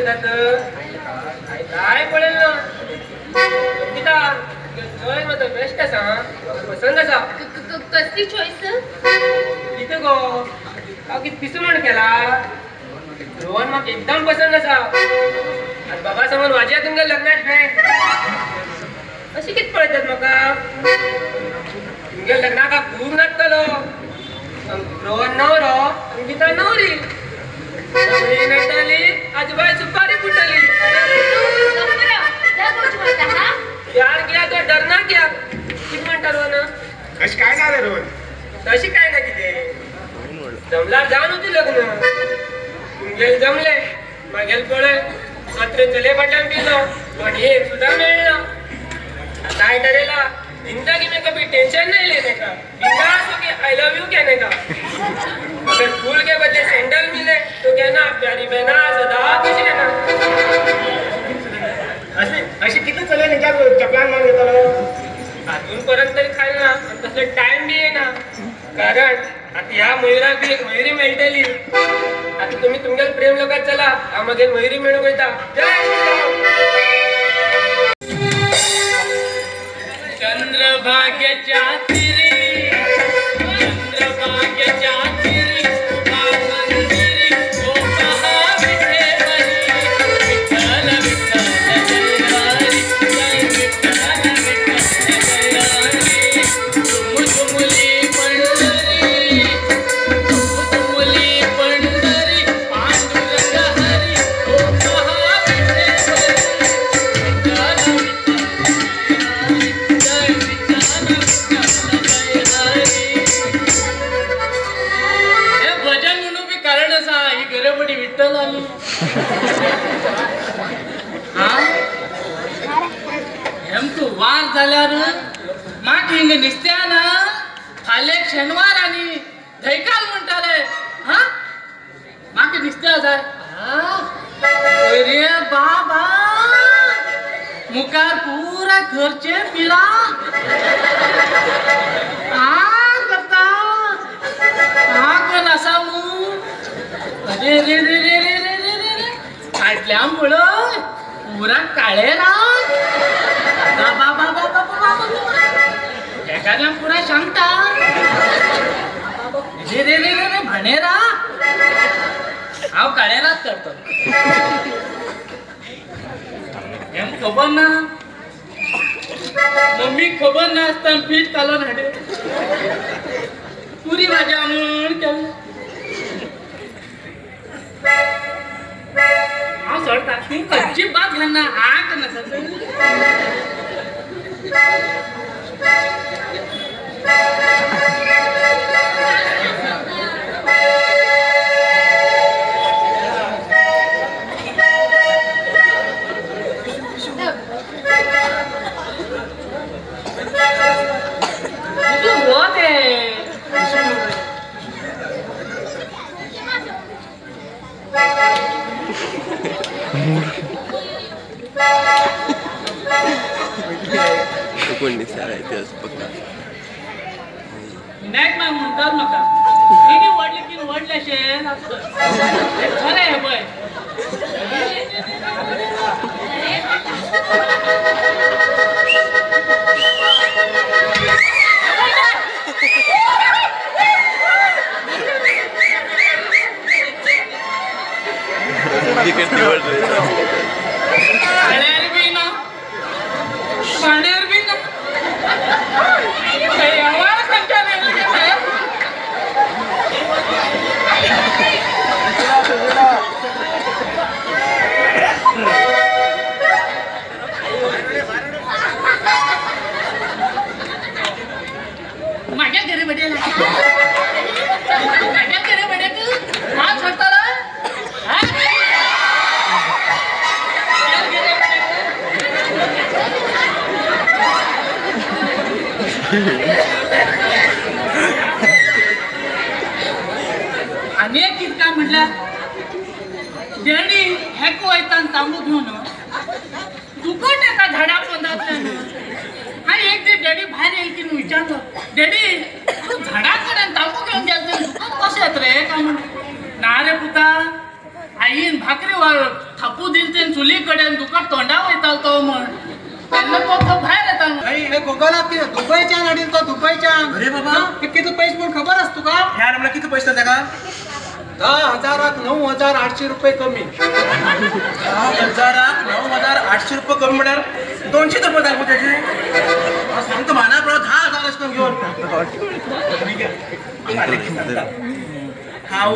पळयतात काय पळेल ना किता चॉईस माझा बेस्ट असा पसंत असा कसली चॉईस किती गो हांव कितें पिसून केला रोहन म्हाका एकदम पसंत असा आनी बाबा समोर वाज्या तुमगे लग्नात फ्रेंड अशी कितें पळयतात म्हाका तुमगे लग्नाक खूब नाचतलो रोहन नवरो आनी गीता नवरी नवरी नटली आजूबाई सुपारी फुटली प्यार किया तो डरना क्या किती म्हणता रोहन कशी काय ना रे रोहन तशी काय ना किती जमल्यार जावन होती लग्न तुमगेल जमले मागेल पळय मात्र चले फाटल्यान पिलो पण एक सुद्धा मेळना काय ठरेला जिंदगी में कभी टेंशन नहीं लेने का बिंदास हो के आई लव यू कहने का अगर फूल के बदले सैंडल मिले तो कहना प्यारी बहना सदा खुश रहना अशी किती चले निघा चपलान मान घेतलो अजूनपर्यंत तरी खायला तसले टाइम बी येना कारण आता ह्या मयुराक बी एक मयुरी मेळटली आता तुम्ही तुमगेल प्रेम लोकात चला हा मागीर मयुरी मेळूंक वयता जय चंद्रभाग्याच्या तिरी चंद्रभाग्याच्या तिरी मंदिरी तो कहा विठेवरी विठ्ठल विठ्ठल जय हरी जय विठ्ठल विठ्ठल जय हरी तुमुली पंढरी तुमुली पंढरी पांडुरंग हरी तो कहा विठेवरी विठ्ठल आली हेमकू वार जाल्यार माक हिंग निसत्या ना फाल्यां शेनवार आनी धैकाल म्हणटाले हा माका निसत्या जाय अरे बाबा मुखार पुरा घरचे पिला करता कोण असा अरे रे रे रे रे रे रे रे रे फाटल्यान पळय पुरा काळेला बाबा बाबा बाबा एखाद्यान पुरा सांगता रे रे रे रे रे भनेरा हांव काळेलाच करतो हेम खबर ना मम्मीक खबर नासतना पीठ घालून हाडे पुरी भाजी म्हणून केली हांव सोडटा तूं अजिबात घालना आट नाका कोणी सारायचं पक्का नायक ना म्हणतात म्हाका इनी वडले की वडले शेन खरें हे पळय माझ्या घरी बडेल माझ्या घरी बडे तू हा सोडताला अनेक कितका म्हटल्या देणी हेको वयतान तांबू घेवन दुकट एका झाडा पोंदांतल्यान आणि एक दीस डॅडी भायर येयली की विचारलो डॅडी तू झाडा कडेन तांबू घेवन गेलो कशें रे काय म्हण ना रे पुता आईन भाकरी थापू दिल ते चुली कडेन तुका तोंडा वयताल तो म्हण तेन्ना तो भायर येता हे गोगला दुबईच्यान हाडीन तो दुबईच्यान. अरे बाबा. किती पैसे म्हण खबर आस तुका? ह्या म्हणल्यार किती पैसे ताका? 10,000 9,800 रुपये कमी. 10,000 9,800 रुपये कमी म्हळ्यार 200 रुपये जाय त्याचे. सांगतो म्हणा पण 10,000 असतो घेऊन. हांव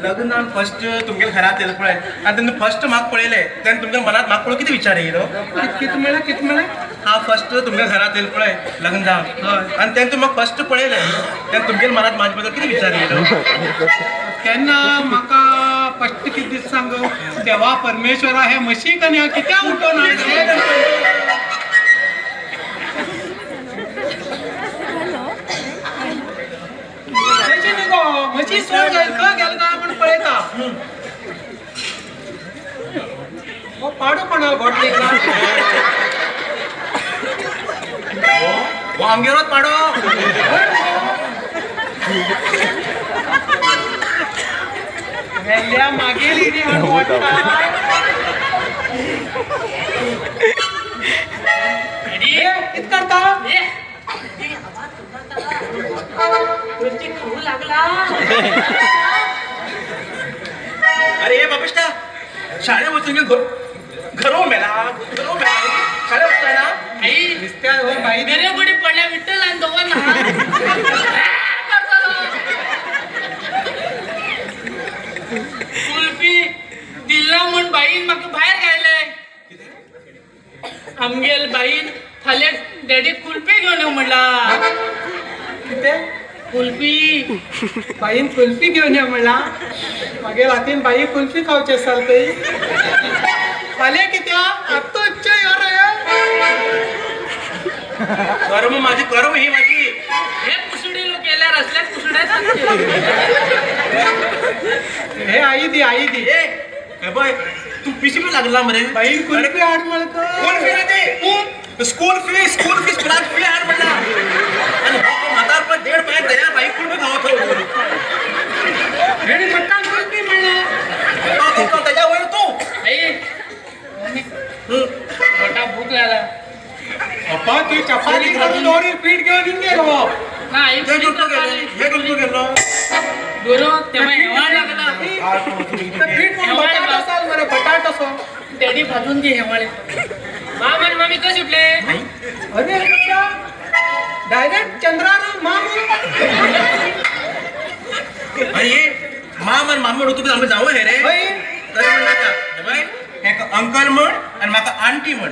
लग्नान फर्स्ट तुमगे घरात येयलो पळय आनी तेन्ना फर्स्ट म्हाका पळयलें तेन्ना तुमच्या मनात म्हाका पळोवन कितें विचार येयलो? किती म्हळें? हांव फर्स्ट तुमच्या घरात येयलो पळय लग्न जावन आनी तेन्ना तुमी म्हाका फर्स्ट पळयलें तेन्ना तुमगे मनात म्हाजे बद्दल कितें विचार येयलो? तेन्ना म्हाका फस्ट कितें दीस सांग देवा परमेश्वरा हे म्हशीक आनी हांव कित्याक उठोवन हाडले? म्हशी सोड गेल काय म्हण पळयता पाडू कोणा घोटलीक हो आमगेरोच पाडो. वेल्ल्या मागेली न्ही कित करता? अरे हे बाबिष्टा शाळेत वचून घरो मेला शाळेत वचताय ना आई दिसत्या हो बाई मेरे बडी पडल्या विठ्ठल आणि दोघांना कुल्फी दिल्ला म्हण बाईन म्हाका भायर घायले. आमगेल बाईन फाल्यां डॅडी कुल्फी घेवन येऊ म्हणला. कितें? कुल्फी बाईन कुल्फी घेवन या म्हणला. मागे रातीन बाई कुल्फी खावची आसाल पळय. फाल्यां कित्याक आत्ताच्या यार कर्म माझी कर्म ही माझी. हे कुसडी लोक केल्यार असल्या कुसड्या हे आई दी ए बाय तू पिशी पण लागला मरे. बाईन कुल्फी हाड म्हणतो. कोण फी रे? स्कूल फी स्कूल फी हाड म्हणला आणि म्हातार पण 1.5 महिने तयार बाई कुठे गावात हेणी पटकन कुल्फी म्हणला. त्याच्या वय तू आई मोठा भूक लागला. अप्पा तू चपाती करून दोरी पीठ घेऊन येऊन गेलो. ना आई हे कुठं गेलो दोरो तेव्हा हेवाळ लागला. पीठ म्हणून बटाटा असाल मरे बटाटा सो. डॅडी भाजून घे हेवाळे. माम आणि मामी कसे सुटले? अरे डायरेक्ट चंद्रानं माम. अरे माम आणि मामी म्हणून तुम्ही आम्ही जाऊ हे रे तरी म्हणला का बाय हेका अंकल म्हण आणि म्हाका आंटी म्हण.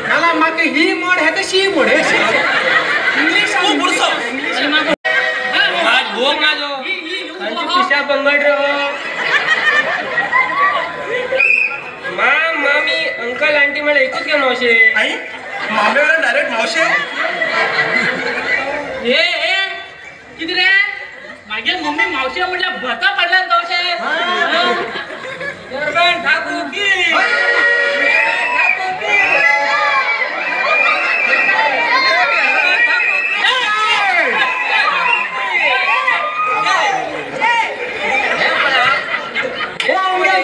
मला माका ही म्हण हे कशी म्हण इंग्लिश तू बुरसो. आणि मागं आज भोग माझो आणि पिशा बंगड रे हो. माम मामी अंकल आंटी मला एकूच घ्या मावशे. आई मामेला डायरेक्ट मावशे. ए किती रे मागे मम्मी मावशी म्हटल्या भता पडला गावशे. ठाकू की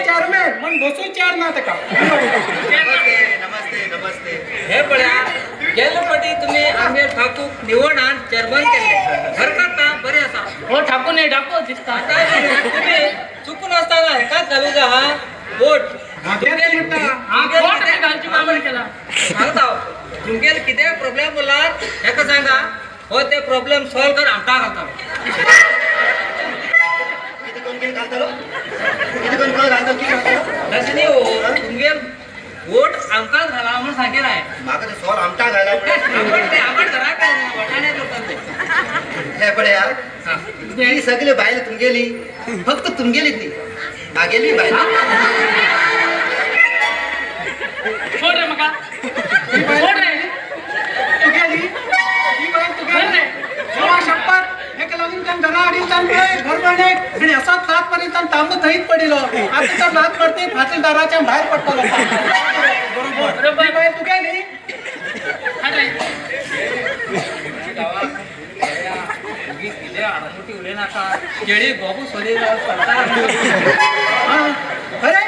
चेअरमॅन मन बसू चेअर ना तका. हे पळ्या गेल्या फाटी तुम्ही आमगे ठाकू निवड आणि चेअरमन केले हरकत ना बरे असा. हो ठाकून हे ठाकू दिसता. आता तुम्ही चुकून असताना एकाच घालू का हा बोट घालची कामं केला. सांगता तुमगेल किती प्रॉब्लेम बोलात हेका सांगा हो ते प्रॉब्लेम सॉल्व कर आमटा घालता. तसं नाही हो तुमगेल बोट आमकाच घाला म्हणून सांगेल आहे. माका ते सॉल आमटा घाला आपण घरा काय वाटाणे लोकांना ते. हे पडे यार ही सगळे बायले तुमगेली फक्त तुमगेलीच नाही मागेली बायले. सोड रे मका सोड रे. तू गेली ही बाई तू गेली जेव्हा शपथ हे लागून त्या घरा अडीन घर बने आणि असाच लात पर्यंत तांब थईत पडिलो. आता तर लात पडते फातील दाराच्या बाहेर पडतो. बरोबर ही बाई तू गेली केळी बाबू सोडे अरे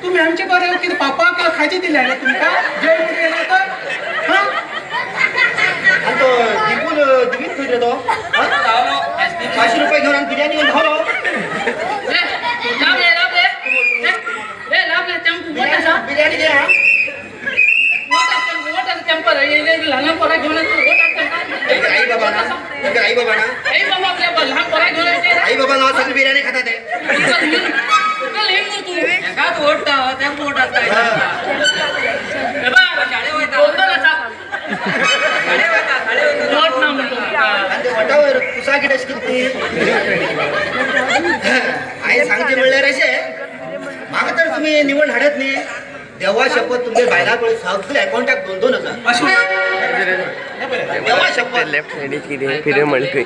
तुम्ही आमचे बरे किती पापा किंवा खायचे दिले ना तुमका जय म्हणून गेला तर हा आणि तो टिपून दिवीत खंय रे तो 500 रुपये घेऊन आणि बिर्याणी घेऊन धावलो लाभ टेम्पो मोठा बिर्याणी घे हा मोठा टेम्पो लहान पोरा घेऊन आई बाबा ना आई बाबा ना आई बाबा आपल्या लहान पोरा घेऊन आई बाबा ना सगळी बिर्याणी खातात ते आणि ते वटावर तुसा किडस किती आई सांगते म्हणले रेशे माग तर तुम्ही निवड हाडत नाही देवा शपथ तुमचे बायला सगळे अकाउंटात 2,000 देवा शपथ लेफ्ट साइड किती फिरे म्हणले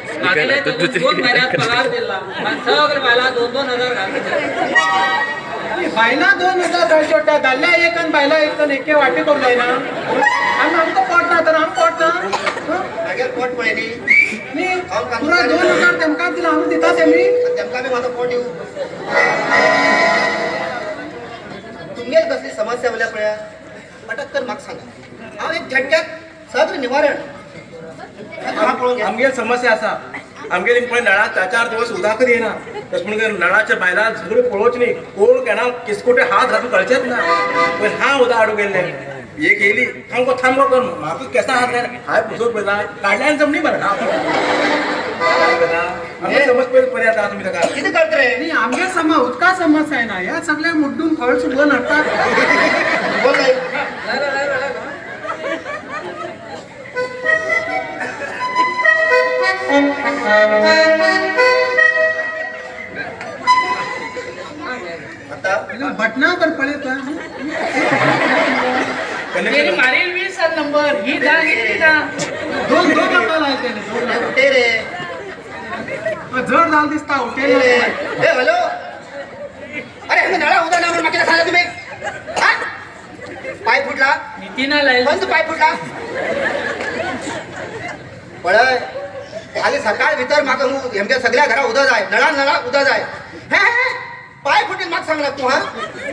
बायला 2,000 जायच्या दाल्ल्या एक आणि बायला एक आणि एके वाटे करून जायना आम्ही आमचं पोट ना तर आम पोट ना मागे पोट पळली मी पुरा 2,000 तेमका दिला आम्ही दिताच मी तेमका मी माझं पोट येऊ तुमगेल कसली समस्या उरल्या पळ्या पटक कर म्हाका सांगा हांव एक झटक्यात सगळं निवारण पळोवन घ्या आमगे समस्या असा आमगे पळय नळा 4 दिवस उदाक येना तस म्हणून नळाच्या भायला झगडे पळोवच न्ही कोण केना किसकोटे हात घालून कळचेच ना पण हा उदा आडू गेले एक येयली थांबो कर म्हाका केसा हात घाल हाय पुसोत पळयला काढल्यान जमनी बरं ना आमगे समज पळय पर्याय आता तुम्ही ताका किती करत रे आणि आमगे समा उदका समस्या आहे ना या सगळ्या मुड्डून फळ सुद्धा नडतात बोल नाही आता बटना पर पळे तर मेरी मारी 20 नंबर ही जा ही जा दोन लोक आहे त्याने ते रे जड झाल दिसता ते उठेल रे ए हॅलो अरे हे नळा उदा ना म्हणून मागे सांगा तुम्ही हा? पाय फुटला नितीना लाईल कोणतं पाय फुटला पळय खाली सकाळ भितर म्हाका हेमच्या सगळ्या घरा उदा जाय नळा उदा जाय हे पाय फुटील म्हाका सांगला तू हा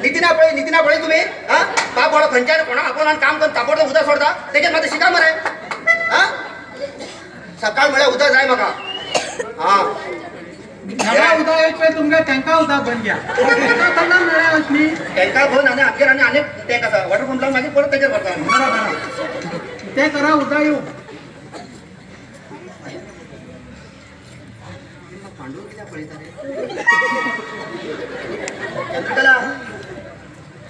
नितीना पळय तुम्ही हा बाप बळो खंयच्यान कोणा आपण काम करून ताबडतोब उदा सोडता त्याच्यात माझं शिका मरे हा सकाळ म्हळ्यार उदा जाय म्हाका हा नळा उदा येतोय तुमका टँका उदा बन घ्या त्यांना नळा असली टँकर भरून आणि आमच्या आणि अनेक टँक असा वॉटर पंप लावून मागे परत त्याच्यात भरता बरोबर ते करा उदा येऊ चंद्रकला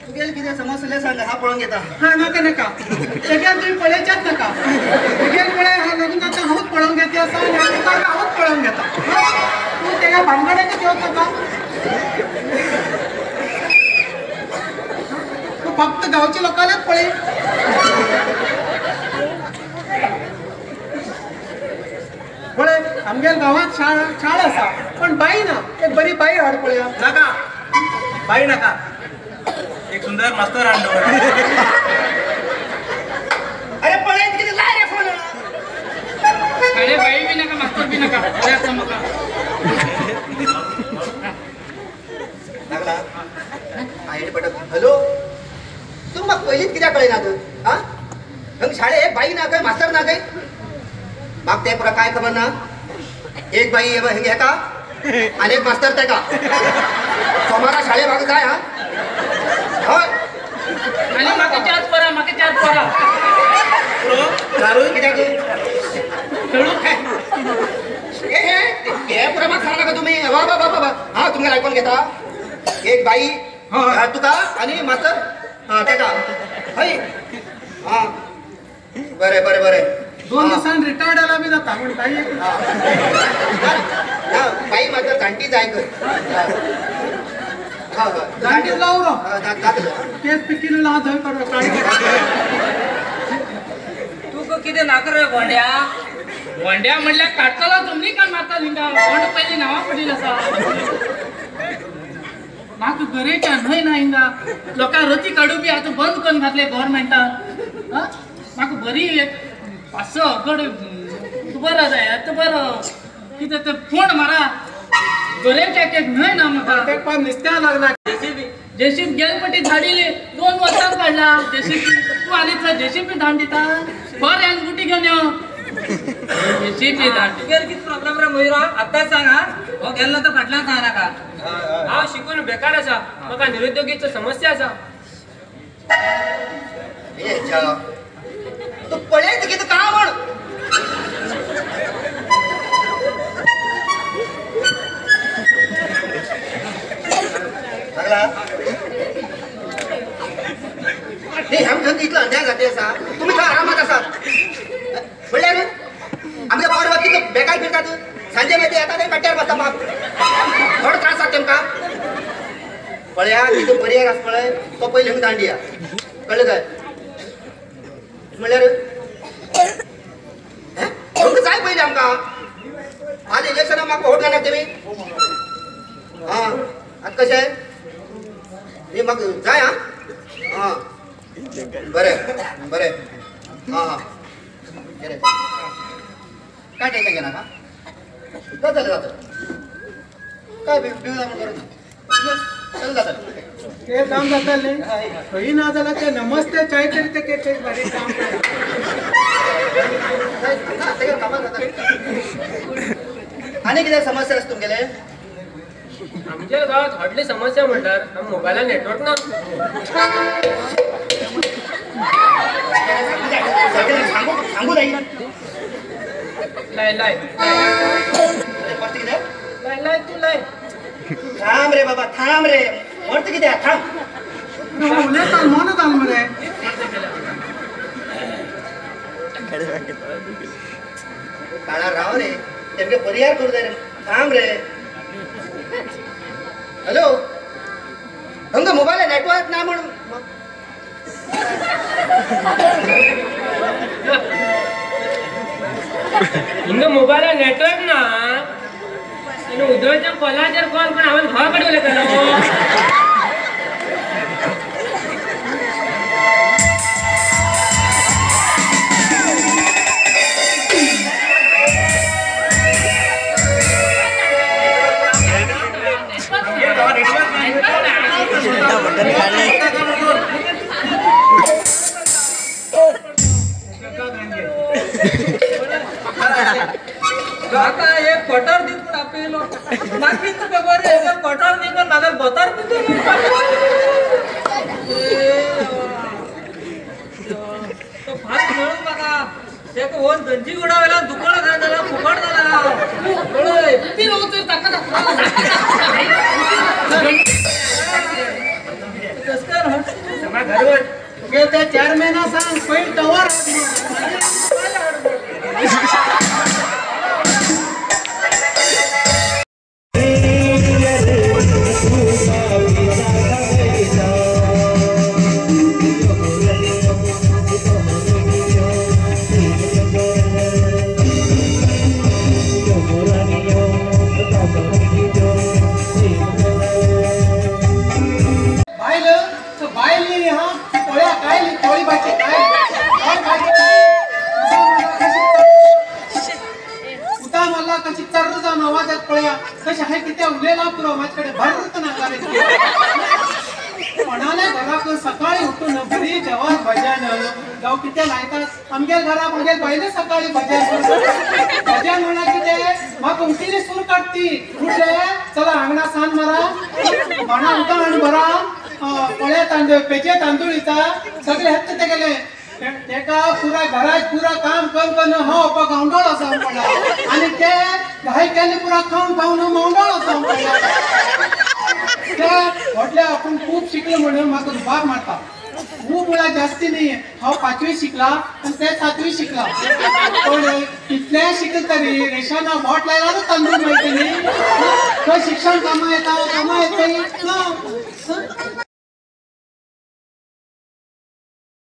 तू गेल किती समस्या सांग हा पळून घेता हा नका सगळ्यात तुम्ही पळायच्याच नका सगळ्यात पळे हा लग्न आता हाऊस पळवून घेते असं हाऊस पळवून घेता तू त्याला भानगड्याचे ठेवत नका तू फक्त गावच्या लोकांनाच पळे पळे आमच्या गावात शाळा असा पण बाई ना एक बरी बाई हाड पळया नका बाई नका एक सुंदर मास्तर आणलो अरे पळायचं किती लाय रे फोन अरे बाई भी नका मास्तर भी नका अरे आता मका लागला आईने पटक हॅलो तू मग पहिलीच कित्याक कळना तू हा मग शाळे एक बाई ना काय मास्तर ना काय मग ते पुरा काय खबर ना एक बाई हे का आणि एक मास्तर ते का सोमारा शाळे माग काय हा होय आणि माके चार परा दारू कित्याक हे पुरा मग सांगा का तुम्ही वा वा वा वा हा तुम्ही ऐकून घेता एक बाई तुका आणि मास्तर हा ते का हय हा बरे 2 दिवसांनी रिटायर्ड आला मी जाता पण काही बाई मात्र घंटी जाय कर जाणटीच लावू तेच पिकीला हा धय कर तू किती नाकर गोंड्या वंड्या म्हणल्या काढताला तुम्ही का माता लिंगा वंड पहिली नावा पडली असा माक गरेच्या न्हय ना हिंगा लोका रती काढू बी आता बंद करून घातले गव्हर्नमेंटान माक बरी एक 500 गड बरं जाय आता बरं किती ते फोन मारा गरेच्या एक न्हय ना म्हाका ते पण निस्त्या लागला जेसीबी गेलपटी धाडिले 2 वर्सांक काढला जेसीबी तू आलीच जेसीबी धाड दिता बरं यान गुटी घेऊन यो जेसीबी धाड तुगेर किती प्रॉब्लेम रे आताच सांग हा हो गेल्लो तर फाटल्यान सांग नाका हांव शिकून बेकार आसा म्हाका निरुद्योगीचो समस्या आसा तू पळयत कितें काम म्हण लागला नाही आमच्या इतलं अन्याय जाते असा तुम्ही काय आरामात असात म्हणल्यार आमच्या पावर तिथं बेकार फिरतात सांजे माहिती येतात आणि कट्ट्यार बसता मग थोडं त्रास जाता तेमकां पळया तिथं पर्याय आस पळय तो पयलीं आमी दांडिया कळलं काय म्हणल्यार तुमकां जाय पयलीं आमकां आज इलेक्शनाक म्हाका वोट घालनात तुमी हां आतां कशें न्ही म्हाका जाय हां बरें बरें हां हां काय टेन्शन घेनाका जातलें जातलें काय बिव जावन करत चल जातलें ते काम जातले खंय ना जाल्यार ते नमस्ते चाय तरी ते केचे बरें काम आनी कितें समस्या आसा तुमगेले आमच्या गावात व्हडली समस्या म्हणल्यार मोबायलार नेटवर्क ना सांगू जाय लाय लाय फस्ट कितें लाय लाय तू लाय थांब रे बाबा थांब रे अर्थ कितें थांब उलयता मनत आल मरे काळा राव रे तेमगे पर्याय करू दे रे थांब रे हॅलो हंगा मोबाईल नेटवर्क ना म्हणून हिंग मोबायलार नेटवर्क ना उदयच्या कॉलाचेर कॉल पण हांवें घरा कडेन उलयतालो काका एक कटर दीत पण आपलो बाकी तू खबर रे एक कटर दी पण नागर बोतार किती तो फास्ट मिळून बघा एक ओन गंजी उडावेला दुकान घालला फुकट झाला ओळय ती रोज ताका कसकर घरवर तुगे ते चेअरमॅना सांग पहिले टवर कशी चर्र जाऊन आवाजात पळया कशी आहे किती उलेला पुरो माझ्याकडे भरत नाकारे म्हणाले घराक सकाळी उठून बरी जेवण भजन जाऊ किती लायतात आमगे घरा आमगे पहिले सकाळी भजन भजन म्हणा किती म्हाका उठीने सूर काढती उठले चला अंगणा सान मारा म्हणा उठा आणि बरा पळ्या तांदूळ पेचे तांदूळीचा सगळे हत्त ते गेले तेका पुरा घरात पुरा काम करून हो पग औंडोळो जावन पडला आणि ते घाई केले पुरा खाऊन औंडोळो जावन पडला ते म्हटले आपण खूप शिकलो म्हणून म्हाका दुबार मारता खूप मुळा जास्ती नाही हांव 5वी शिकला आणि ते 7वी शिकला पण कितले शिकल तरी रेशना बोट लायला तांदूळ मेळटली तो शिक्षण कामा येता कामा येतली